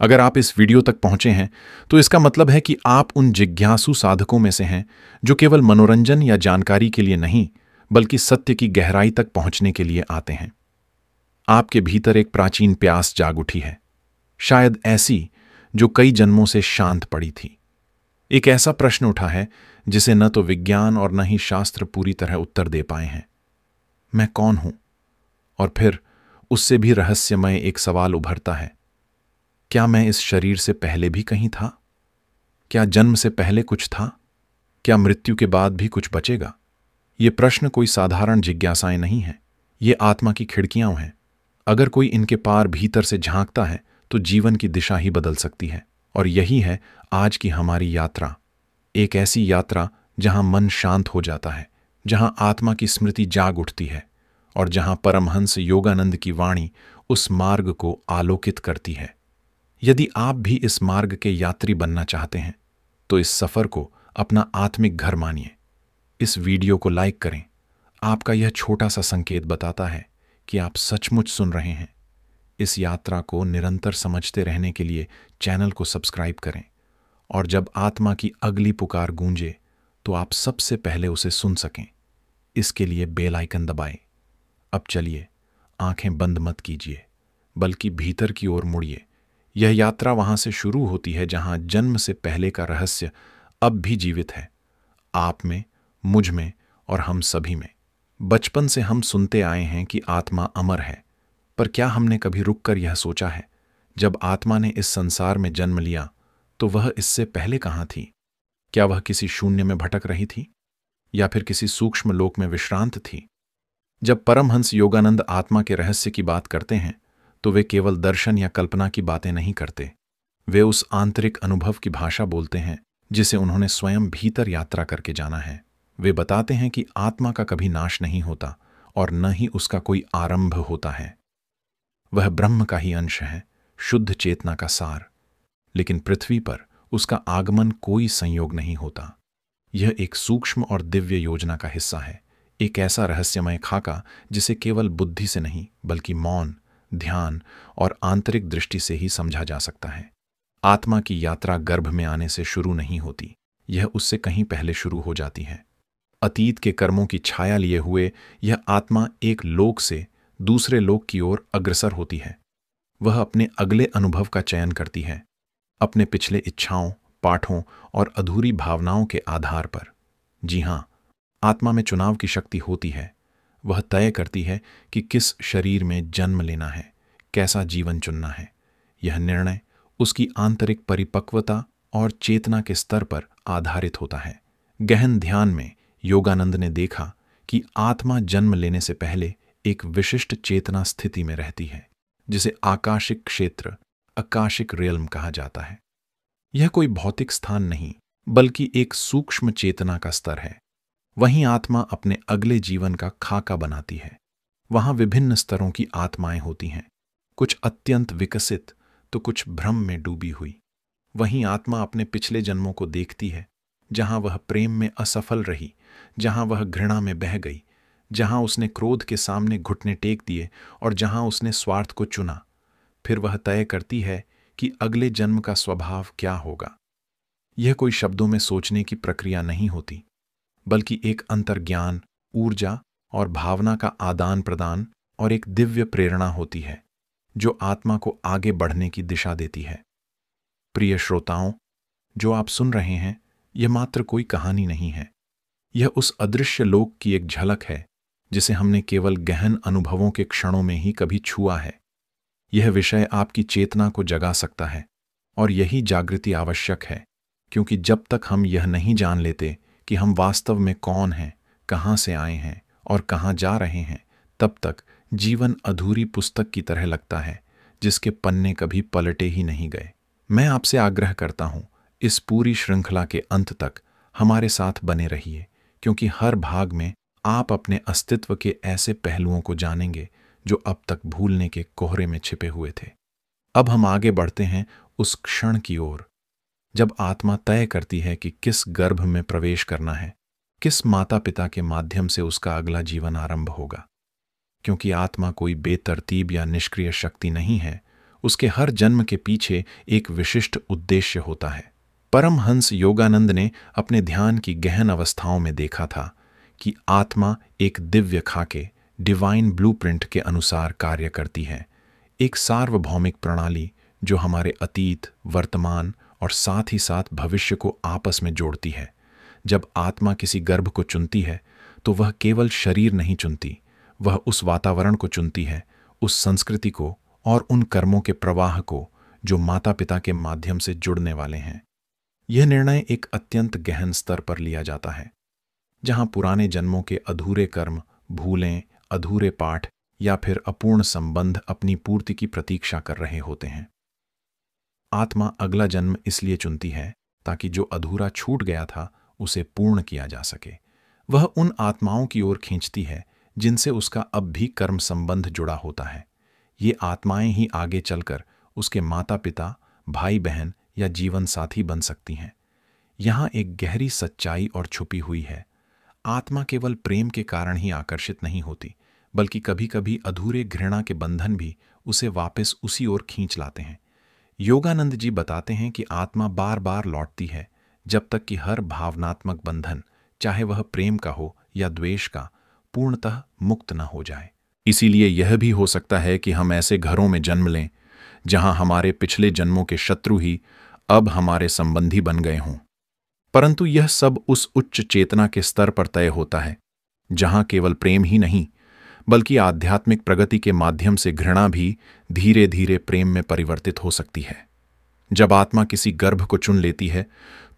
अगर आप इस वीडियो तक पहुंचे हैं तो इसका मतलब है कि आप उन जिज्ञासु साधकों में से हैं जो केवल मनोरंजन या जानकारी के लिए नहीं बल्कि सत्य की गहराई तक पहुंचने के लिए आते हैं। आपके भीतर एक प्राचीन प्यास जाग उठी है, शायद ऐसी जो कई जन्मों से शांत पड़ी थी। एक ऐसा प्रश्न उठा है जिसे न तो विज्ञान और न ही शास्त्र पूरी तरह उत्तर दे पाए हैं। मैं कौन हूं? और फिर उससे भी रहस्यमय एक सवाल उभरता है, क्या मैं इस शरीर से पहले भी कहीं था? क्या जन्म से पहले कुछ था? क्या मृत्यु के बाद भी कुछ बचेगा? ये प्रश्न कोई साधारण जिज्ञासाएं नहीं हैं, ये आत्मा की खिड़कियां हैं। अगर कोई इनके पार भीतर से झांकता है तो जीवन की दिशा ही बदल सकती है। और यही है आज की हमारी यात्रा, एक ऐसी यात्रा जहां मन शांत हो जाता है, जहां आत्मा की स्मृति जाग उठती है और जहां परमहंस योगानंद की वाणी उस मार्ग को आलोकित करती है। यदि आप भी इस मार्ग के यात्री बनना चाहते हैं तो इस सफर को अपना आत्मिक घर मानिए। इस वीडियो को लाइक करें। आपका यह छोटा सा संकेत बताता है कि आप सचमुच सुन रहे हैं। इस यात्रा को निरंतर समझते रहने के लिए चैनल को सब्सक्राइब करें और जब आत्मा की अगली पुकार गूंजे तो आप सबसे पहले उसे सुन सकें। इसके लिए बेल आइकन दबाएं। अब चलिए, आंखें बंद मत कीजिए बल्कि भीतर की ओर मुड़िए। यह यात्रा वहां से शुरू होती है जहां जन्म से पहले का रहस्य अब भी जीवित है, आप में, मुझ में और हम सभी में। बचपन से हम सुनते आए हैं कि आत्मा अमर है, पर क्या हमने कभी रुककर यह सोचा है, जब आत्मा ने इस संसार में जन्म लिया तो वह इससे पहले कहाँ थी? क्या वह किसी शून्य में भटक रही थी या फिर किसी सूक्ष्म लोक में विश्रांत थी? जब परमहंस योगानंद आत्मा के रहस्य की बात करते हैं तो वे केवल दर्शन या कल्पना की बातें नहीं करते। वे उस आंतरिक अनुभव की भाषा बोलते हैं जिसे उन्होंने स्वयं भीतर यात्रा करके जाना है। वे बताते हैं कि आत्मा का कभी नाश नहीं होता और न ही उसका कोई आरंभ होता है। वह ब्रह्म का ही अंश है, शुद्ध चेतना का सार। लेकिन पृथ्वी पर उसका आगमन कोई संयोग नहीं होता। यह एक सूक्ष्म और दिव्य योजना का हिस्सा है, एक ऐसा रहस्यमय खाका जिसे केवल बुद्धि से नहीं बल्कि मौन, ध्यान और आंतरिक दृष्टि से ही समझा जा सकता है। आत्मा की यात्रा गर्भ में आने से शुरू नहीं होती, यह उससे कहीं पहले शुरू हो जाती है। अतीत के कर्मों की छाया लिए हुए यह आत्मा एक लोक से दूसरे लोक की ओर अग्रसर होती है। वह अपने अगले अनुभव का चयन करती है, अपने पिछले इच्छाओं, पाठों और अधूरी भावनाओं के आधार पर। जी हां, आत्मा में चुनाव की शक्ति होती है। वह तय करती है कि किस शरीर में जन्म लेना है, कैसा जीवन चुनना है। यह निर्णय उसकी आंतरिक परिपक्वता और चेतना के स्तर पर आधारित होता है। गहन ध्यान में योगानंद ने देखा कि आत्मा जन्म लेने से पहले एक विशिष्ट चेतना स्थिति में रहती है, जिसे आकाशिक क्षेत्र, आकाशिक रियल्म कहा जाता है। यह कोई भौतिक स्थान नहीं बल्कि एक सूक्ष्म चेतना का स्तर है। वहीं आत्मा अपने अगले जीवन का खाका बनाती है। वहां विभिन्न स्तरों की आत्माएं होती हैं, कुछ अत्यंत विकसित तो कुछ भ्रम में डूबी हुई। वहीं आत्मा अपने पिछले जन्मों को देखती है, जहां वह प्रेम में असफल रही, जहां वह घृणा में बह गई, जहां उसने क्रोध के सामने घुटने टेक दिए और जहां उसने स्वार्थ को चुना। फिर वह तय करती है कि अगले जन्म का स्वभाव क्या होगा। यह कोई शब्दों में सोचने की प्रक्रिया नहीं होती बल्कि एक अंतर्ज्ञान, ऊर्जा और भावना का आदान प्रदान और एक दिव्य प्रेरणा होती है जो आत्मा को आगे बढ़ने की दिशा देती है। प्रिय श्रोताओं, जो आप सुन रहे हैं यह मात्र कोई कहानी नहीं है। यह उस अदृश्य लोक की एक झलक है जिसे हमने केवल गहन अनुभवों के क्षणों में ही कभी छुआ है। यह विषय आपकी चेतना को जगा सकता है और यही जागृति आवश्यक है, क्योंकि जब तक हम यह नहीं जान लेते कि हम वास्तव में कौन हैं, कहां से आए हैं और कहां जा रहे हैं, तब तक जीवन अधूरी पुस्तक की तरह लगता है जिसके पन्ने कभी पलटे ही नहीं गए। मैं आपसे आग्रह करता हूं, इस पूरी श्रृंखला के अंत तक हमारे साथ बने रहिए, क्योंकि हर भाग में आप अपने अस्तित्व के ऐसे पहलुओं को जानेंगे जो अब तक भूलने के कोहरे में छिपे हुए थे। अब हम आगे बढ़ते हैं उस क्षण की ओर जब आत्मा तय करती है कि किस गर्भ में प्रवेश करना है, किस माता पिता के माध्यम से उसका अगला जीवन आरंभ होगा। क्योंकि आत्मा कोई बेतरतीब या निष्क्रिय शक्ति नहीं है, उसके हर जन्म के पीछे एक विशिष्ट उद्देश्य होता है। परमहंस योगानंद ने अपने ध्यान की गहन अवस्थाओं में देखा था कि आत्मा एक दिव्य खाके, डिवाइन ब्लूप्रिंट के अनुसार कार्य करती है, एक सार्वभौमिक प्रणाली जो हमारे अतीत, वर्तमान और साथ ही साथ भविष्य को आपस में जोड़ती है। जब आत्मा किसी गर्भ को चुनती है तो वह केवल शरीर नहीं चुनती, वह उस वातावरण को चुनती है, उस संस्कृति को और उन कर्मों के प्रवाह को जो माता पिता के माध्यम से जुड़ने वाले हैं। यह निर्णय एक अत्यंत गहन स्तर पर लिया जाता है, जहां पुराने जन्मों के अधूरे कर्म, भूलें, अधूरे पाठ या फिर अपूर्ण संबंध अपनी पूर्ति की प्रतीक्षा कर रहे होते हैं। आत्मा अगला जन्म इसलिए चुनती है ताकि जो अधूरा छूट गया था उसे पूर्ण किया जा सके। वह उन आत्माओं की ओर खींचती है जिनसे उसका अब भी कर्म संबंध जुड़ा होता है। ये आत्माएं ही आगे चलकर उसके माता पिता, भाई बहन या जीवन साथी बन सकती हैं। यहाँ एक गहरी सच्चाई और छुपी हुई है। आत्मा केवल प्रेम के कारण ही आकर्षित नहीं होती, बल्कि कभी कभी अधूरे घृणा के बंधन भी उसे वापस उसी ओर खींच लाते हैं। योगानंद जी बताते हैं कि आत्मा बार बार लौटती है जब तक कि हर भावनात्मक बंधन, चाहे वह प्रेम का हो या द्वेष का, पूर्णतः मुक्त न हो जाए। इसीलिए यह भी हो सकता है कि हम ऐसे घरों में जन्म लें जहां हमारे पिछले जन्मों के शत्रु ही अब हमारे संबंधी बन गए हों। परंतु यह सब उस उच्च चेतना के स्तर पर तय होता है जहां केवल प्रेम ही नहीं, बल्कि आध्यात्मिक प्रगति के माध्यम से घृणा भी धीरे धीरे प्रेम में परिवर्तित हो सकती है। जब आत्मा किसी गर्भ को चुन लेती है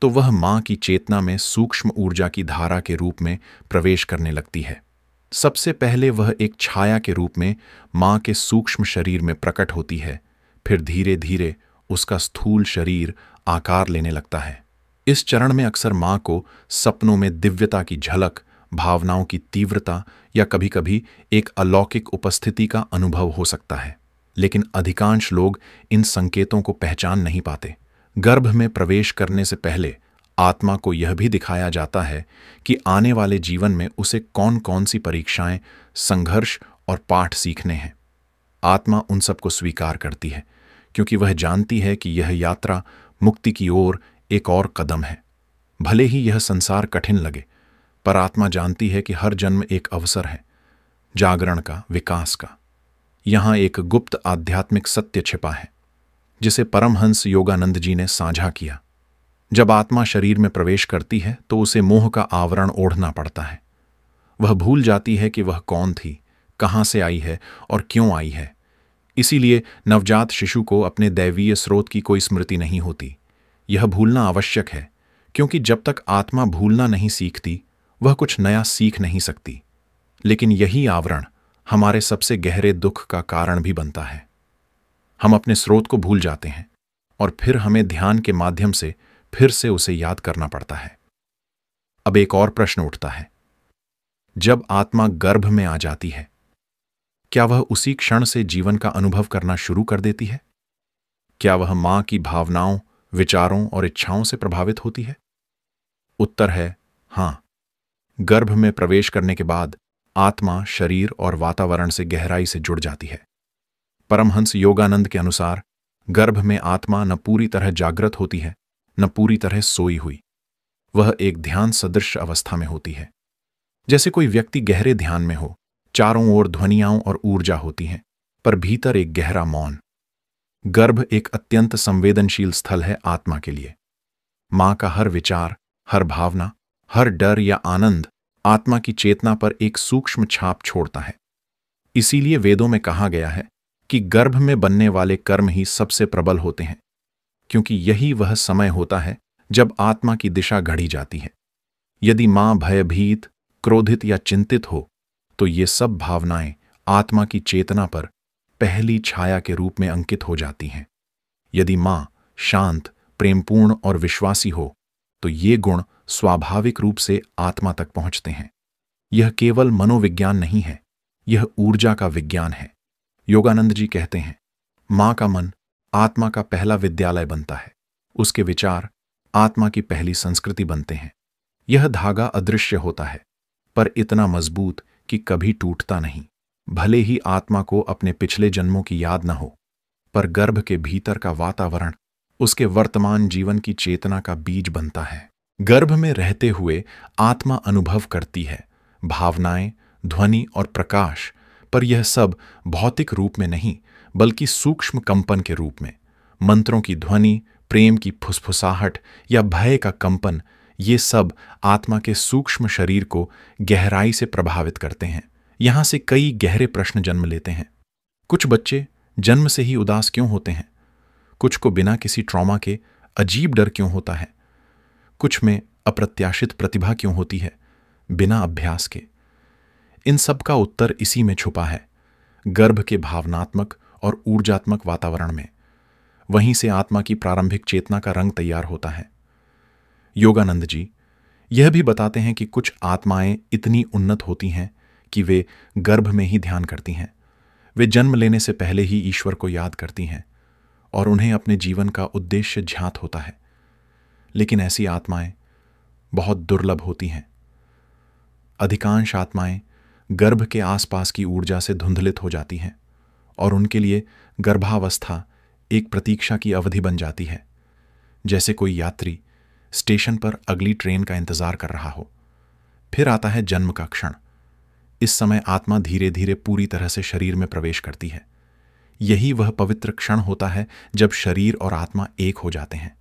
तो वह मां की चेतना में सूक्ष्म ऊर्जा की धारा के रूप में प्रवेश करने लगती है। सबसे पहले वह एक छाया के रूप में मां के सूक्ष्म शरीर में प्रकट होती है, फिर धीरे धीरे उसका स्थूल शरीर आकार लेने लगता है। इस चरण में अक्सर मां को सपनों में दिव्यता की झलक, भावनाओं की तीव्रता या कभी-कभी एक अलौकिक उपस्थिति का अनुभव हो सकता है, लेकिन अधिकांश लोग इन संकेतों को पहचान नहीं पाते। गर्भ में प्रवेश करने से पहले आत्मा को यह भी दिखाया जाता है कि आने वाले जीवन में उसे कौन कौन सी परीक्षाएं, संघर्ष और पाठ सीखने हैं। आत्मा उन सबको स्वीकार करती है क्योंकि वह जानती है कि यह यात्रा मुक्ति की ओर एक और कदम है। भले ही यह संसार कठिन लगे, पर आत्मा जानती है कि हर जन्म एक अवसर है, जागरण का, विकास का। यहां एक गुप्त आध्यात्मिक सत्य छिपा है जिसे परमहंस योगानंद जी ने साझा किया। जब आत्मा शरीर में प्रवेश करती है तो उसे मोह का आवरण ओढ़ना पड़ता है। वह भूल जाती है कि वह कौन थी, कहां से आई है और क्यों आई है। इसीलिए नवजात शिशु को अपने दैवीय स्रोत की कोई स्मृति नहीं होती। यह भूलना आवश्यक है, क्योंकि जब तक आत्मा भूलना नहीं सीखती वह कुछ नया सीख नहीं सकती। लेकिन यही आवरण हमारे सबसे गहरे दुख का कारण भी बनता है। हम अपने स्रोत को भूल जाते हैं और फिर हमें ध्यान के माध्यम से फिर से उसे याद करना पड़ता है। अब एक और प्रश्न उठता है, जब आत्मा गर्भ में आ जाती है, क्या वह उसी क्षण से जीवन का अनुभव करना शुरू कर देती है? क्या वह मां की भावनाओं, विचारों और इच्छाओं से प्रभावित होती है? उत्तर है हां। गर्भ में प्रवेश करने के बाद आत्मा शरीर और वातावरण से गहराई से जुड़ जाती है। परमहंस योगानंद के अनुसार गर्भ में आत्मा न पूरी तरह जागृत होती है, न पूरी तरह सोई हुई। वह एक ध्यान सदृश अवस्था में होती है, जैसे कोई व्यक्ति गहरे ध्यान में हो। चारों ओर ध्वनियाओं और ऊर्जा होती हैं, पर भीतर एक गहरा मौन। गर्भ एक अत्यंत संवेदनशील स्थल है आत्मा के लिए। मां का हर विचार, हर भावना, हर डर या आनंद आत्मा की चेतना पर एक सूक्ष्म छाप छोड़ता है। इसीलिए वेदों में कहा गया है कि गर्भ में बनने वाले कर्म ही सबसे प्रबल होते हैं, क्योंकि यही वह समय होता है जब आत्मा की दिशा घड़ी जाती है। यदि मां भयभीत, क्रोधित या चिंतित हो तो ये सब भावनाएं आत्मा की चेतना पर पहली छाया के रूप में अंकित हो जाती हैं। यदि मां शांत, प्रेमपूर्ण और विश्वासी हो तो ये गुण स्वाभाविक रूप से आत्मा तक पहुंचते हैं। यह केवल मनोविज्ञान नहीं है, यह ऊर्जा का विज्ञान है। योगानंद जी कहते हैं, मां का मन आत्मा का पहला विद्यालय बनता है। उसके विचार आत्मा की पहली संस्कृति बनते हैं। यह धागा अदृश्य होता है, पर इतना मजबूत कि कभी टूटता नहीं, भले ही आत्मा को अपने पिछले जन्मों की याद न हो। पर गर्भ के भीतर का वातावरण उसके वर्तमान जीवन की चेतना का बीज बनता है। गर्भ में रहते हुए आत्मा अनुभव करती है, भावनाएं, ध्वनि और प्रकाश, पर यह सब भौतिक रूप में नहीं बल्कि सूक्ष्म कंपन के रूप में। मंत्रों की ध्वनि, प्रेम की फुसफुसाहट या भय का कंपन, ये सब आत्मा के सूक्ष्म शरीर को गहराई से प्रभावित करते हैं। यहां से कई गहरे प्रश्न जन्म लेते हैं। कुछ बच्चे जन्म से ही उदास क्यों होते हैं? कुछ को बिना किसी ट्रॉमा के अजीब डर क्यों होता है? कुछ में अप्रत्याशित प्रतिभा क्यों होती है, बिना अभ्यास के? इन सब का उत्तर इसी में छुपा है, गर्भ के भावनात्मक और ऊर्जात्मक वातावरण में। वहीं से आत्मा की प्रारंभिक चेतना का रंग तैयार होता है। योगानंद जी यह भी बताते हैं कि कुछ आत्माएं इतनी उन्नत होती हैं कि वे गर्भ में ही ध्यान करती हैं। वे जन्म लेने से पहले ही ईश्वर को याद करती हैं और उन्हें अपने जीवन का उद्देश्य ज्ञात होता है। लेकिन ऐसी आत्माएं बहुत दुर्लभ होती हैं। अधिकांश आत्माएं गर्भ के आसपास की ऊर्जा से धुंधलित हो जाती हैं और उनके लिए गर्भावस्था एक प्रतीक्षा की अवधि बन जाती है, जैसे कोई यात्री स्टेशन पर अगली ट्रेन का इंतजार कर रहा हो। फिर आता है जन्म का क्षण। इस समय आत्मा धीरे धीरे पूरी तरह से शरीर में प्रवेश करती है। यही वह पवित्र क्षण होता है जब शरीर और आत्मा एक हो जाते हैं।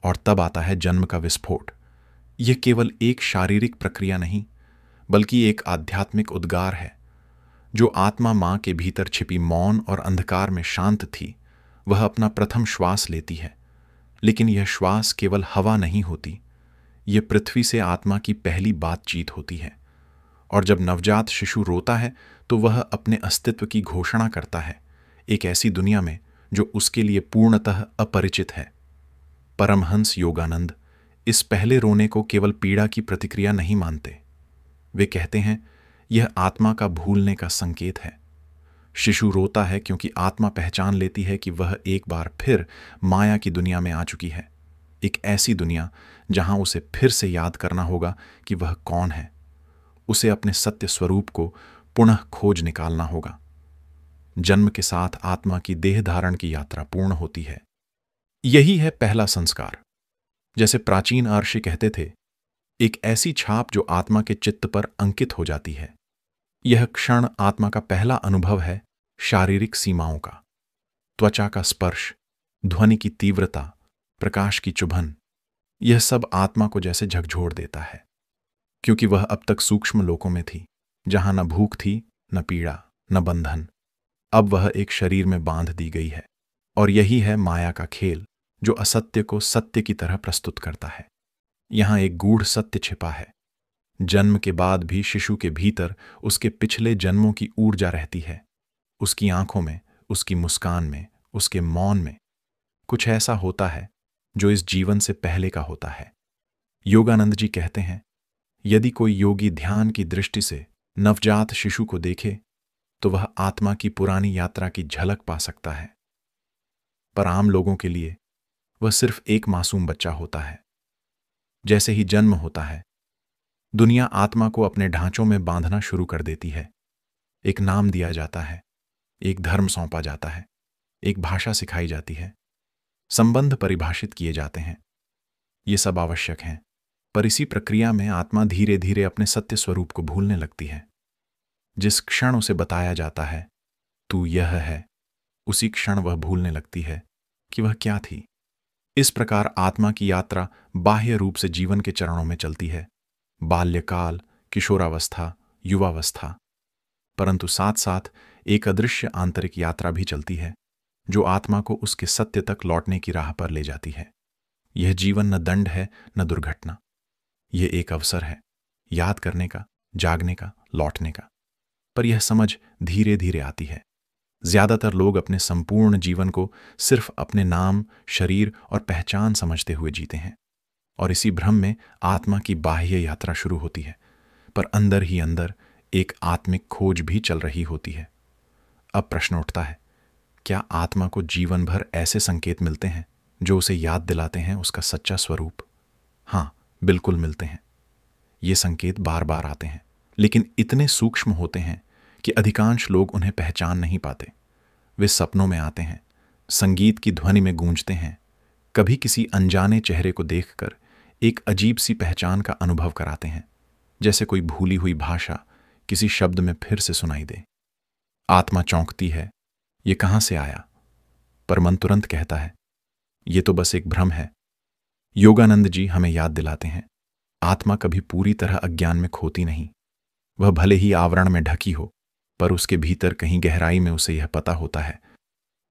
और तब आता है जन्म का विस्फोट। यह केवल एक शारीरिक प्रक्रिया नहीं बल्कि एक आध्यात्मिक उद्गार है। जो आत्मा मां के भीतर छिपी मौन और अंधकार में शांत थी, वह अपना प्रथम श्वास लेती है। लेकिन यह श्वास केवल हवा नहीं होती, यह पृथ्वी से आत्मा की पहली बातचीत होती है। और जब नवजात शिशु रोता है तो वह अपने अस्तित्व की घोषणा करता है, एक ऐसी दुनिया में जो उसके लिए पूर्णतः अपरिचित है। परमहंस योगानंद इस पहले रोने को केवल पीड़ा की प्रतिक्रिया नहीं मानते। वे कहते हैं, यह आत्मा का भूलने का संकेत है। शिशु रोता है क्योंकि आत्मा पहचान लेती है कि वह एक बार फिर माया की दुनिया में आ चुकी है, एक ऐसी दुनिया जहां उसे फिर से याद करना होगा कि वह कौन है। उसे अपने सत्य स्वरूप को पुनः खोज निकालना होगा। जन्म के साथ आत्मा की देह धारण की यात्रा पूर्ण होती है। यही है पहला संस्कार। जैसे प्राचीन आर्षि कहते थे, एक ऐसी छाप जो आत्मा के चित्त पर अंकित हो जाती है। यह क्षण आत्मा का पहला अनुभव है शारीरिक सीमाओं का। त्वचा का स्पर्श, ध्वनि की तीव्रता, प्रकाश की चुभन, यह सब आत्मा को जैसे झकझोर देता है, क्योंकि वह अब तक सूक्ष्म लोकों में थी, जहां न भूख थी, न पीड़ा, न बंधन। अब वह एक शरीर में बांध दी गई है। और यही है माया का खेल, जो असत्य को सत्य की तरह प्रस्तुत करता है। यहां एक गूढ़ सत्य छिपा है। जन्म के बाद भी शिशु के भीतर उसके पिछले जन्मों की ऊर्जा रहती है। उसकी आंखों में, उसकी मुस्कान में, उसके मौन में कुछ ऐसा होता है जो इस जीवन से पहले का होता है। योगानंद जी कहते हैं, यदि कोई योगी ध्यान की दृष्टि से नवजात शिशु को देखे तो वह आत्मा की पुरानी यात्रा की झलक पा सकता है। पर आम लोगों के लिए वह सिर्फ एक मासूम बच्चा होता है। जैसे ही जन्म होता है, दुनिया आत्मा को अपने ढांचों में बांधना शुरू कर देती है। एक नाम दिया जाता है, एक धर्म सौंपा जाता है, एक भाषा सिखाई जाती है, संबंध परिभाषित किए जाते हैं। ये सब आवश्यक हैं, पर इसी प्रक्रिया में आत्मा धीरे धीरे अपने सत्य स्वरूप को भूलने लगती है। जिस क्षण उसे बताया जाता है, तू यह है, उसी क्षण वह भूलने लगती है कि वह क्या थी। इस प्रकार आत्मा की यात्रा बाह्य रूप से जीवन के चरणों में चलती है, बाल्यकाल, किशोरावस्था, युवावस्था, परंतु साथ साथ एक अदृश्य आंतरिक यात्रा भी चलती है जो आत्मा को उसके सत्य तक लौटने की राह पर ले जाती है। यह जीवन न दंड है, न दुर्घटना। यह एक अवसर है याद करने का, जागने का, लौटने का। पर यह समझ धीरे धीरे आती है। ज्यादातर लोग अपने संपूर्ण जीवन को सिर्फ अपने नाम, शरीर और पहचान समझते हुए जीते हैं, और इसी भ्रम में आत्मा की बाह्य यात्रा शुरू होती है, पर अंदर ही अंदर एक आत्मिक खोज भी चल रही होती है। अब प्रश्न उठता है, क्या आत्मा को जीवन भर ऐसे संकेत मिलते हैं जो उसे याद दिलाते हैं उसका सच्चा स्वरूप? हाँ, बिल्कुल मिलते हैं। ये संकेत बार बार आते हैं, लेकिन इतने सूक्ष्म होते हैं कि अधिकांश लोग उन्हें पहचान नहीं पाते। वे सपनों में आते हैं, संगीत की ध्वनि में गूंजते हैं, कभी किसी अनजाने चेहरे को देखकर एक अजीब सी पहचान का अनुभव कराते हैं, जैसे कोई भूली हुई भाषा किसी शब्द में फिर से सुनाई दे। आत्मा चौंकती है, ये कहाँ से आया? पर मन तुरंत कहता है, ये तो बस एक भ्रम है। योगानंद जी हमें याद दिलाते हैं, आत्मा कभी पूरी तरह अज्ञान में खोती नहीं। वह भले ही आवरण में ढकी हो, पर उसके भीतर कहीं गहराई में उसे यह पता होता है,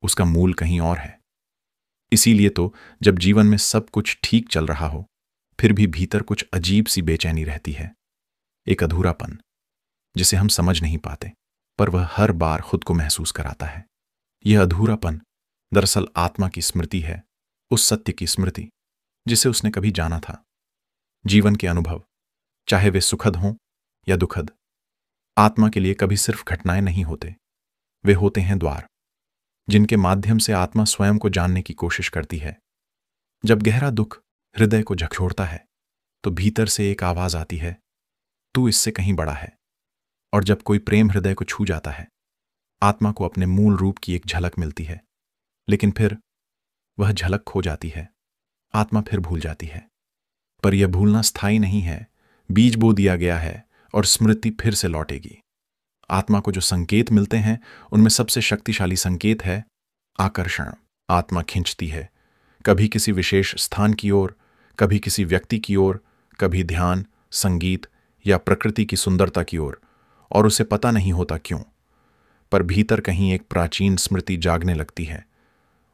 उसका मूल कहीं और है। इसीलिए तो जब जीवन में सब कुछ ठीक चल रहा हो, फिर भी भीतर कुछ अजीब सी बेचैनी रहती है, एक अधूरापन जिसे हम समझ नहीं पाते, पर वह हर बार खुद को महसूस कराता है। यह अधूरापन दरअसल आत्मा की स्मृति है, उस सत्य की स्मृति जिसे उसने कभी जाना था। जीवन के अनुभव, चाहे वे सुखद हों या दुखद, आत्मा के लिए कभी सिर्फ घटनाएं नहीं होते, वे होते हैं द्वार, जिनके माध्यम से आत्मा स्वयं को जानने की कोशिश करती है। जब गहरा दुख हृदय को झकझोरता है, तो भीतर से एक आवाज आती है, तू इससे कहीं बड़ा है। और जब कोई प्रेम हृदय को छू जाता है, आत्मा को अपने मूल रूप की एक झलक मिलती है, लेकिन फिर वह झलक खो जाती है, आत्मा फिर भूल जाती है। पर यह भूलना स्थायी नहीं है, बीज बो दिया गया है और स्मृति फिर से लौटेगी। आत्मा को जो संकेत मिलते हैं, उनमें सबसे शक्तिशाली संकेत है आकर्षण। आत्मा खींचती है, कभी किसी विशेष स्थान की ओर, कभी किसी व्यक्ति की ओर, कभी ध्यान, संगीत या प्रकृति की सुंदरता की ओर, और उसे पता नहीं होता क्यों। पर भीतर कहीं एक प्राचीन स्मृति जागने लगती है,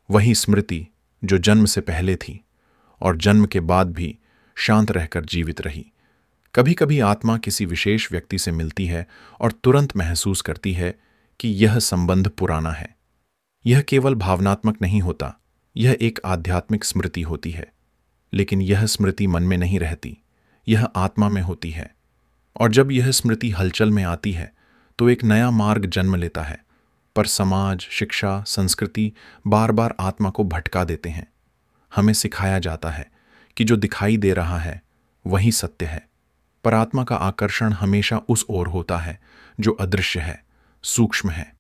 वही स्मृति जो जन्म से पहले थी और जन्म के बाद भी शांत रहकर जीवित रही। कभी कभी आत्मा किसी विशेष व्यक्ति से मिलती है और तुरंत महसूस करती है कि यह संबंध पुराना है। यह केवल भावनात्मक नहीं होता, यह एक आध्यात्मिक स्मृति होती है। लेकिन यह स्मृति मन में नहीं रहती, यह आत्मा में होती है। और जब यह स्मृति हलचल में आती है, तो एक नया मार्ग जन्म लेता है। पर समाज, शिक्षा, संस्कृति बार बार आत्मा को भटका देते हैं। हमें सिखाया जाता है कि जो दिखाई दे रहा है वही सत्य है, पर आत्मा का आकर्षण हमेशा उस ओर होता है जो अदृश्य है, सूक्ष्म है।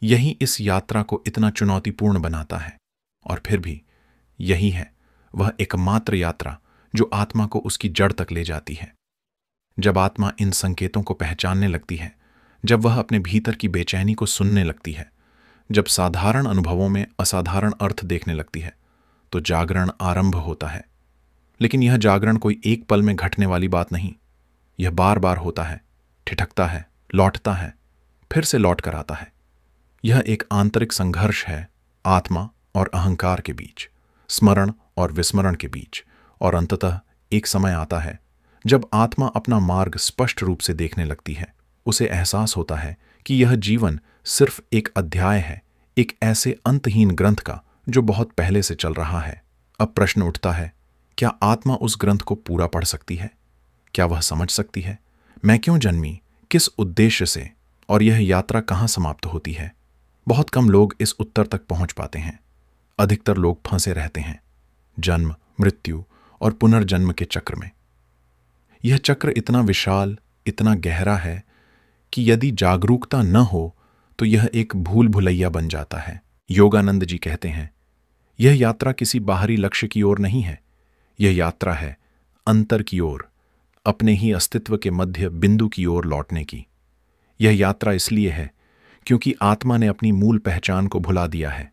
यही इस यात्रा को इतना चुनौतीपूर्ण बनाता है। और फिर भी यही है वह एकमात्र यात्रा जो आत्मा को उसकी जड़ तक ले जाती है। जब आत्मा इन संकेतों को पहचानने लगती है, जब वह अपने भीतर की बेचैनी को सुनने लगती है, जब साधारण अनुभवों में असाधारण अर्थ देखने लगती है, तो जागरण आरंभ होता है। लेकिन यह जागरण कोई एक पल में घटने वाली बात नहीं, यह बार बार होता है, ठिठकता है, लौटता है, फिर से लौट कर आता है। यह एक आंतरिक संघर्ष है आत्मा और अहंकार के बीच, स्मरण और विस्मरण के बीच। और अंततः एक समय आता है जब आत्मा अपना मार्ग स्पष्ट रूप से देखने लगती है। उसे एहसास होता है कि यह जीवन सिर्फ एक अध्याय है, एक ऐसे अंतहीन ग्रंथ का जो बहुत पहले से चल रहा है। अब प्रश्न उठता है, क्या आत्मा उस ग्रंथ को पूरा पढ़ सकती है? क्या वह समझ सकती है मैं क्यों जन्मी, किस उद्देश्य से, और यह यात्रा कहाँ समाप्त होती है? बहुत कम लोग इस उत्तर तक पहुंच पाते हैं। अधिकतर लोग फंसे रहते हैं जन्म, मृत्यु और पुनर्जन्म के चक्र में। यह चक्र इतना विशाल, इतना गहरा है कि यदि जागरूकता न हो तो यह एक भूल भुलैया बन जाता है। योगानंद जी कहते हैं, यह यात्रा किसी बाहरी लक्ष्य की ओर नहीं है, यह यात्रा है अंतर की ओर, अपने ही अस्तित्व के मध्य बिंदु की ओर लौटने की। यह यात्रा इसलिए है क्योंकि आत्मा ने अपनी मूल पहचान को भुला दिया है।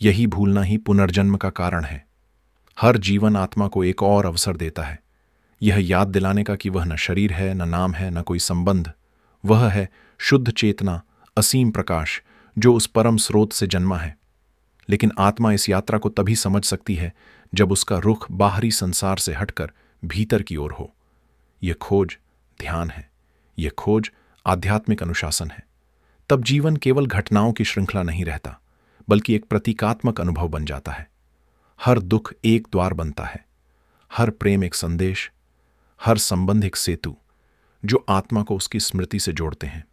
यही भूलना ही पुनर्जन्म का कारण है। हर जीवन आत्मा को एक और अवसर देता है, यह याद दिलाने का कि वह न शरीर है, न नाम है, न कोई संबंध। वह है शुद्ध चेतना, असीम प्रकाश जो उस परम स्रोत से जन्मा है। लेकिन आत्मा इस यात्रा को तभी समझ सकती है जब उसका रुख बाहरी संसार से हटकर भीतर की ओर हो। यह खोज ध्यान है, यह खोज आध्यात्मिक अनुशासन है। तब जीवन केवल घटनाओं की श्रृंखला नहीं रहता, बल्कि एक प्रतीकात्मक अनुभव बन जाता है। हर दुख एक द्वार बनता है, हर प्रेम एक संदेश, हर संबंध एक सेतु जो आत्मा को उसकी स्मृति से जोड़ते हैं।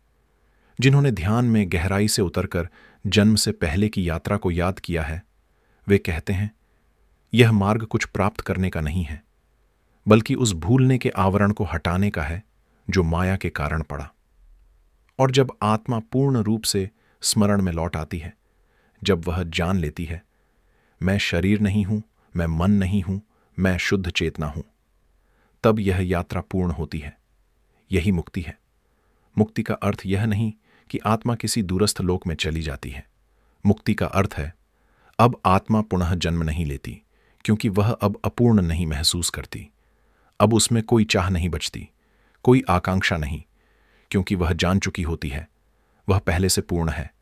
जिन्होंने ध्यान में गहराई से उतरकर जन्म से पहले की यात्रा को याद किया है, वे कहते हैं, यह मार्ग कुछ प्राप्त करने का नहीं है, बल्कि उस भूलने के आवरण को हटाने का है जो माया के कारण पड़ा। और जब आत्मा पूर्ण रूप से स्मरण में लौट आती है, जब वह जान लेती है, मैं शरीर नहीं हूं, मैं मन नहीं हूं, मैं शुद्ध चेतना हूं, तब यह यात्रा पूर्ण होती है। यही मुक्ति है। मुक्ति का अर्थ यह नहीं कि आत्मा किसी दूरस्थ लोक में चली जाती है। मुक्ति का अर्थ है अब आत्मा पुनः जन्म नहीं लेती, क्योंकि वह अब अपूर्ण नहीं महसूस करती। अब उसमें कोई चाह नहीं बचती, कोई आकांक्षा नहीं, क्योंकि वह जान चुकी होती है वह पहले से पूर्ण है,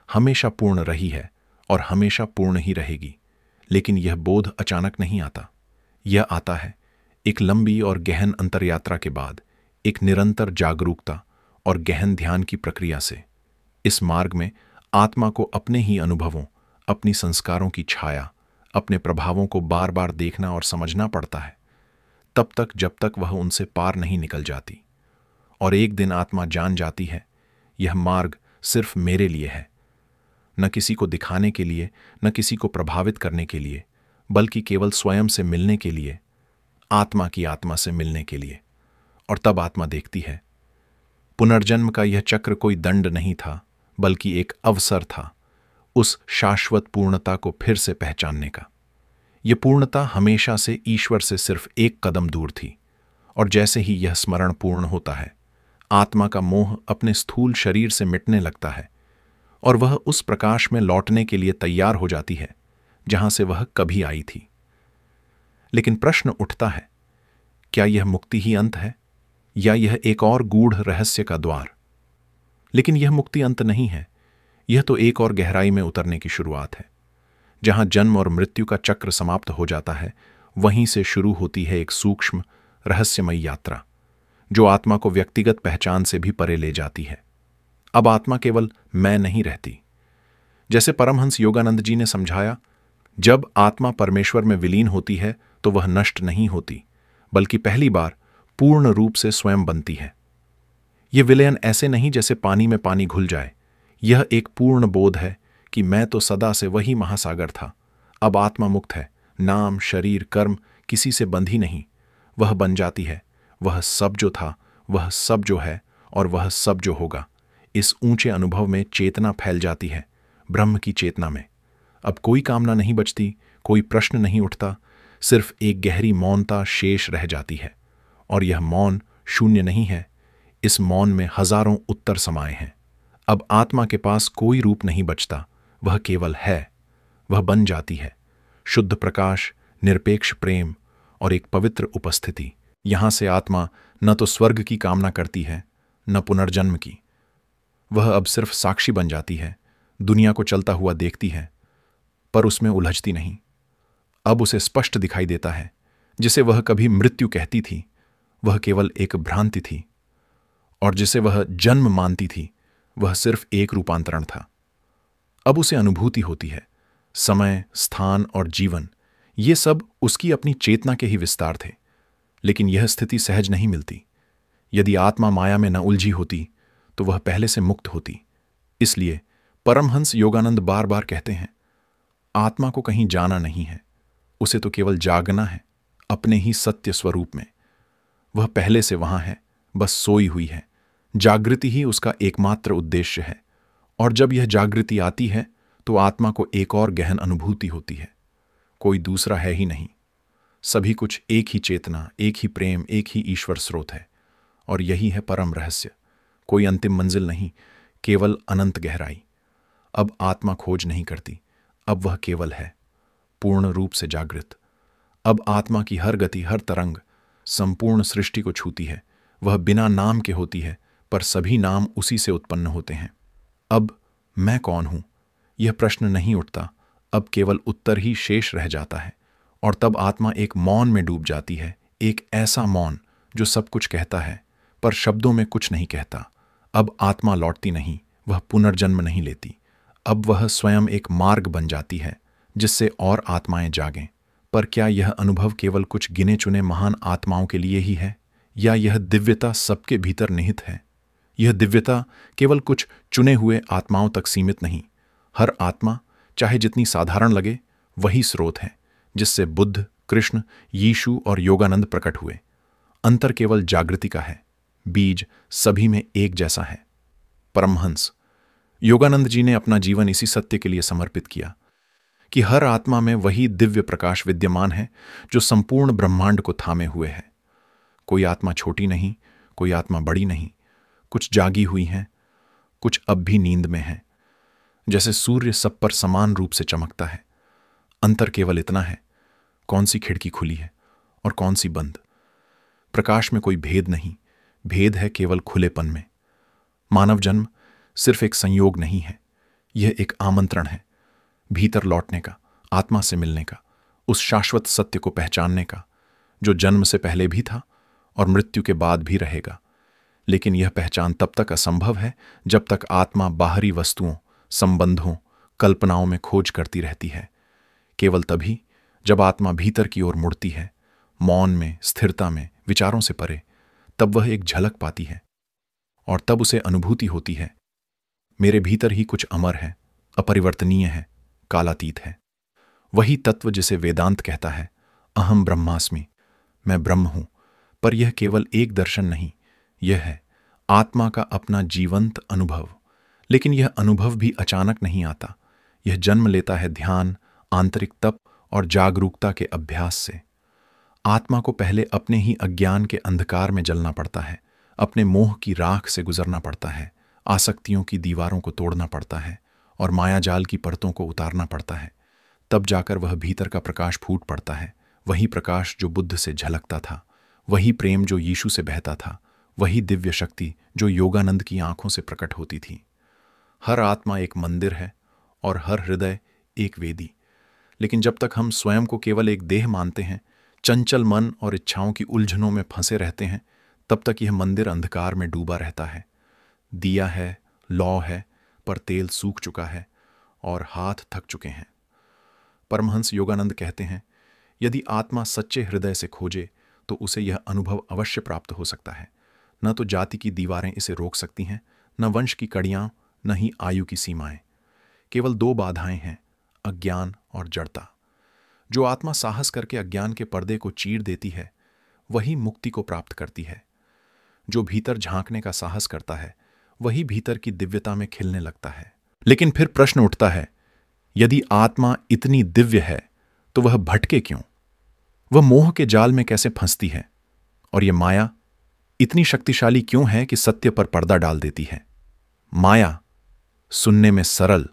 हमेशा पूर्ण रही है और हमेशा पूर्ण ही रहेगी। लेकिन यह बोध अचानक नहीं आता। यह आता है एक लंबी और गहन अंतरयात्रा के बाद, एक निरंतर जागरूकता और गहन ध्यान की प्रक्रिया से। इस मार्ग में आत्मा को अपने ही अनुभवों, अपनी संस्कारों की छाया, अपने प्रभावों को बार बार देखना और समझना पड़ता है, तब तक जब तक वह उनसे पार नहीं निकल जाती। और एक दिन आत्मा जान जाती है, यह मार्ग सिर्फ मेरे लिए है, न किसी को दिखाने के लिए, न किसी को प्रभावित करने के लिए, बल्कि केवल स्वयं से मिलने के लिए, आत्मा की आत्मा से मिलने के लिए। और तब आत्मा देखती है, पुनर्जन्म का यह चक्र कोई दंड नहीं था, बल्कि एक अवसर था उस शाश्वत पूर्णता को फिर से पहचानने का। यह पूर्णता हमेशा से ईश्वर से सिर्फ एक कदम दूर थी, और जैसे ही यह स्मरण पूर्ण होता है, आत्मा का मोह अपने स्थूल शरीर से मिटने लगता है और वह उस प्रकाश में लौटने के लिए तैयार हो जाती है जहां से वह कभी आई थी। लेकिन प्रश्न उठता है, क्या यह मुक्ति ही अंत है, या यह एक और गूढ़ रहस्य का द्वार? लेकिन यह मुक्ति अंत नहीं है, यह तो एक और गहराई में उतरने की शुरुआत है। जहां जन्म और मृत्यु का चक्र समाप्त हो जाता है, वहीं से शुरू होती है एक सूक्ष्म रहस्यमयी यात्रा, जो आत्मा को व्यक्तिगत पहचान से भी परे ले जाती है। अब आत्मा केवल मैं नहीं रहती। जैसे परमहंस योगानंद जी ने समझाया, जब आत्मा परमेश्वर में विलीन होती है तो वह नष्ट नहीं होती, बल्कि पहली बार पूर्ण रूप से स्वयं बनती है। यह विलयन ऐसे नहीं जैसे पानी में पानी घुल जाए। यह एक पूर्ण बोध है कि मैं तो सदा से वही महासागर था। अब आत्मा मुक्त है, नाम, शरीर, कर्म किसी से बंधी नहीं। वह बन जाती है, वह सब जो था, वह सब जो है और वह सब जो होगा। इस ऊंचे अनुभव में चेतना फैल जाती है, ब्रह्म की चेतना में। अब कोई कामना नहीं बचती, कोई प्रश्न नहीं उठता, सिर्फ एक गहरी मौनता शेष रह जाती है। और यह मौन शून्य नहीं है, इस मौन में हजारों उत्तर समाये हैं। अब आत्मा के पास कोई रूप नहीं बचता, वह केवल है। वह बन जाती है शुद्ध प्रकाश, निरपेक्ष प्रेम और एक पवित्र उपस्थिति। यहां से आत्मा न तो स्वर्ग की कामना करती है, न पुनर्जन्म की। वह अब सिर्फ साक्षी बन जाती है, दुनिया को चलता हुआ देखती है, पर उसमें उलझती नहीं। अब उसे स्पष्ट दिखाई देता है, जिसे वह कभी मृत्यु कहती थी, वह केवल एक भ्रांति थी, और जिसे वह जन्म मानती थी, वह सिर्फ एक रूपांतरण था। अब उसे अनुभूति होती है, समय, स्थान और जीवन, ये सब उसकी अपनी चेतना के ही विस्तार थे। लेकिन यह स्थिति सहज नहीं मिलती। यदि आत्मा माया में न उलझी होती तो वह पहले से मुक्त होती। इसलिए परमहंस योगानंद बार बार कहते हैं, आत्मा को कहीं जाना नहीं है, उसे तो केवल जागना है, अपने ही सत्य स्वरूप में। वह पहले से वहां है, बस सोई हुई है। जागृति ही उसका एकमात्र उद्देश्य है। और जब यह जागृति आती है तो आत्मा को एक और गहन अनुभूति होती है, कोई दूसरा है ही नहीं। सभी कुछ एक ही चेतना, एक ही प्रेम, एक ही ईश्वर स्रोत है। और यही है परम रहस्य। कोई अंतिम मंजिल नहीं, केवल अनंत गहराई। अब आत्मा खोज नहीं करती, अब वह केवल है, पूर्ण रूप से जागृत। अब आत्मा की हर गति, हर तरंग संपूर्ण सृष्टि को छूती है। वह बिना नाम के होती है, पर सभी नाम उसी से उत्पन्न होते हैं। अब मैं कौन हूं, यह प्रश्न नहीं उठता, अब केवल उत्तर ही शेष रह जाता है। और तब आत्मा एक मौन में डूब जाती है, एक ऐसा मौन जो सब कुछ कहता है पर शब्दों में कुछ नहीं कहता। अब आत्मा लौटती नहीं, वह पुनर्जन्म नहीं लेती। अब वह स्वयं एक मार्ग बन जाती है जिससे और आत्माएं जागें। पर क्या यह अनुभव केवल कुछ गिने चुने महान आत्माओं के लिए ही है, या यह दिव्यता सबके भीतर निहित है? यह दिव्यता केवल कुछ चुने हुए आत्माओं तक सीमित नहीं। हर आत्मा, चाहे जितनी साधारण लगे, वही स्रोत है जिससे बुद्ध, कृष्ण, यीशु और योगानंद प्रकट हुए। अंतर केवल जागृति का है, बीज सभी में एक जैसा है। परमहंस योगानंद जी ने अपना जीवन इसी सत्य के लिए समर्पित किया कि हर आत्मा में वही दिव्य प्रकाश विद्यमान है जो संपूर्ण ब्रह्मांड को थामे हुए है। कोई आत्मा छोटी नहीं, कोई आत्मा बड़ी नहीं। कुछ जागी हुई हैं, कुछ अब भी नींद में हैं। जैसे सूर्य सब पर समान रूप से चमकता है, अंतर केवल इतना है कौन सी खिड़की खुली है और कौन सी बंद। प्रकाश में कोई भेद नहीं, भेद है केवल खुलेपन में। मानव जन्म सिर्फ एक संयोग नहीं है, यह एक आमंत्रण है भीतर लौटने का, आत्मा से मिलने का, उस शाश्वत सत्य को पहचानने का जो जन्म से पहले भी था और मृत्यु के बाद भी रहेगा। लेकिन यह पहचान तब तक असंभव है जब तक आत्मा बाहरी वस्तुओं, संबंधों, कल्पनाओं में खोज करती रहती है। केवल तभी जब आत्मा भीतर की ओर मुड़ती है, मौन में, स्थिरता में, विचारों से परे, तब वह एक झलक पाती है और तब उसे अनुभूति होती है मेरे भीतर ही कुछ अमर है, अपरिवर्तनीय है, कालातीत है। वही तत्व जिसे वेदांत कहता है अहम ब्रह्मास्मि, मैं ब्रह्म हूं। पर यह केवल एक दर्शन नहीं, यह है आत्मा का अपना जीवंत अनुभव। लेकिन यह अनुभव भी अचानक नहीं आता, यह जन्म लेता है ध्यान, आंतरिक तप और जागरूकता के अभ्यास से। आत्मा को पहले अपने ही अज्ञान के अंधकार में जलना पड़ता है, अपने मोह की राख से गुजरना पड़ता है, आसक्तियों की दीवारों को तोड़ना पड़ता है और मायाजाल की परतों को उतारना पड़ता है। तब जाकर वह भीतर का प्रकाश फूट पड़ता है, वही प्रकाश जो बुद्ध से झलकता था, वही प्रेम जो यीशु से बहता था, वही दिव्य शक्ति जो योगानंद की आंखों से प्रकट होती थी। हर आत्मा एक मंदिर है और हर हृदय एक वेदी। लेकिन जब तक हम स्वयं को केवल एक देह मानते हैं, चंचल मन और इच्छाओं की उलझनों में फंसे रहते हैं, तब तक यह मंदिर अंधकार में डूबा रहता है। दिया है, लौ है, पर तेल सूख चुका है और हाथ थक चुके हैं। परमहंस योगानंद कहते हैं, यदि आत्मा सच्चे हृदय से खोजे तो उसे यह अनुभव अवश्य प्राप्त हो सकता है। न तो जाति की दीवारें इसे रोक सकती हैं, न वंश की कड़ियां, न ही आयु की सीमाएं। केवल दो बाधाएं हैं, अज्ञान और जड़ता। जो आत्मा साहस करके अज्ञान के पर्दे को चीर देती है, वही मुक्ति को प्राप्त करती है। जो भीतर झांकने का साहस करता है, वही भीतर की दिव्यता में खिलने लगता है। लेकिन फिर प्रश्न उठता है, यदि आत्मा इतनी दिव्य है तो वह भटके क्यों? वह मोह के जाल में कैसे फंसती है? और यह माया इतनी शक्तिशाली क्यों है कि सत्य पर पर्दा डाल देती है? माया सुनने में सरल,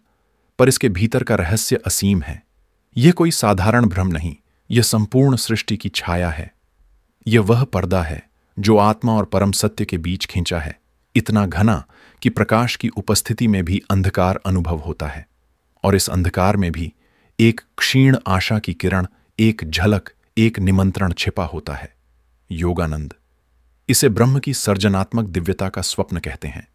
पर इसके भीतर का रहस्य असीम है। यह कोई साधारण भ्रम नहीं, यह संपूर्ण सृष्टि की छाया है। यह वह पर्दा है जो आत्मा और परम सत्य के बीच खींचा है, इतना घना कि प्रकाश की उपस्थिति में भी अंधकार अनुभव होता है। और इस अंधकार में भी एक क्षीण आशा की किरण, एक झलक, एक निमंत्रण छिपा होता है। योगानंद इसे ब्रह्म की सर्जनात्मक दिव्यता का स्वप्न कहते हैं।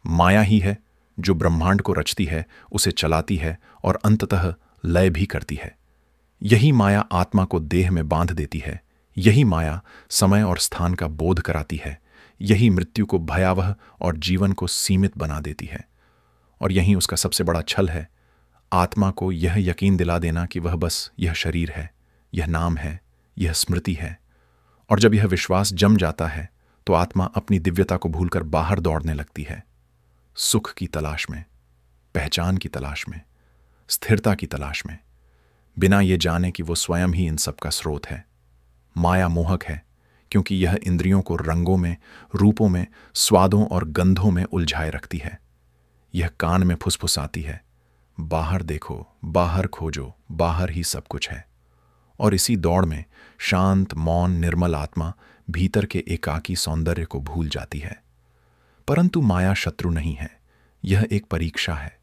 माया ही है जो ब्रह्मांड को रचती है, उसे चलाती है और अंततः लय भी करती है। यही माया आत्मा को देह में बांध देती है, यही माया समय और स्थान का बोध कराती है, यही मृत्यु को भयावह और जीवन को सीमित बना देती है। और यही उसका सबसे बड़ा छल है, आत्मा को यह यकीन दिला देना कि वह बस यह शरीर है, यह नाम है, यह स्मृति है। और जब यह विश्वास जम जाता है तो आत्मा अपनी दिव्यता को भूलकर बाहर दौड़ने लगती है, सुख की तलाश में, पहचान की तलाश में, स्थिरता की तलाश में, बिना ये जाने कि वो स्वयं ही इन सब का स्रोत है। माया मोहक है क्योंकि यह इंद्रियों को रंगों में, रूपों में, स्वादों और गंधों में उलझाए रखती है। यह कान में फुसफुसाती है, बाहर देखो, बाहर खोजो, बाहर ही सब कुछ है। और इसी दौड़ में शांत, मौन, निर्मल आत्मा भीतर के एकाकी सौंदर्य को भूल जाती है। परंतु माया शत्रु नहीं है, यह एक परीक्षा है।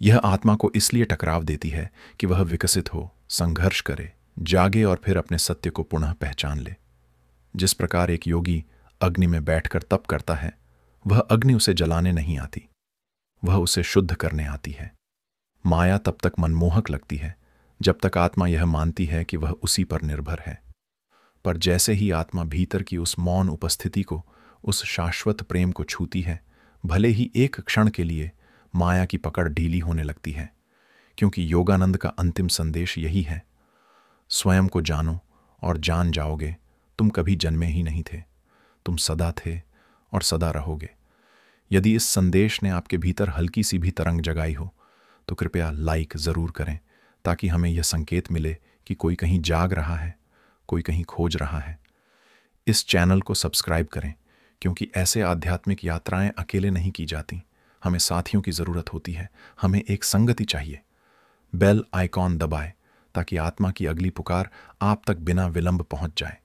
यह आत्मा को इसलिए टकराव देती है कि वह विकसित हो, संघर्ष करे, जागे और फिर अपने सत्य को पुनः पहचान ले। जिस प्रकार एक योगी अग्नि में बैठकर तप करता है, वह अग्नि उसे जलाने नहीं आती, वह उसे शुद्ध करने आती है। माया तब तक मनमोहक लगती है जब तक आत्मा यह मानती है कि वह उसी पर निर्भर है। पर जैसे ही आत्मा भीतर की उस मौन उपस्थिति को, उस शाश्वत प्रेम को छूती है, भले ही एक क्षण के लिए, माया की पकड़ ढीली होने लगती है। क्योंकि योगानंद का अंतिम संदेश यही है, स्वयं को जानो और जान जाओगे तुम कभी जन्मे ही नहीं थे, तुम सदा थे और सदा रहोगे। यदि इस संदेश ने आपके भीतर हल्की सी भी तरंग जगाई हो तो कृपया लाइक ज़रूर करें, ताकि हमें यह संकेत मिले कि कोई कहीं जाग रहा है, कोई कहीं खोज रहा है। इस चैनल को सब्सक्राइब करें, क्योंकि ऐसे आध्यात्मिक यात्राएं अकेले नहीं की जाती। हमें साथियों की ज़रूरत होती है, हमें एक संगति चाहिए। बेल आइकॉन दबाएं ताकि आत्मा की अगली पुकार आप तक बिना विलंब पहुंच जाए।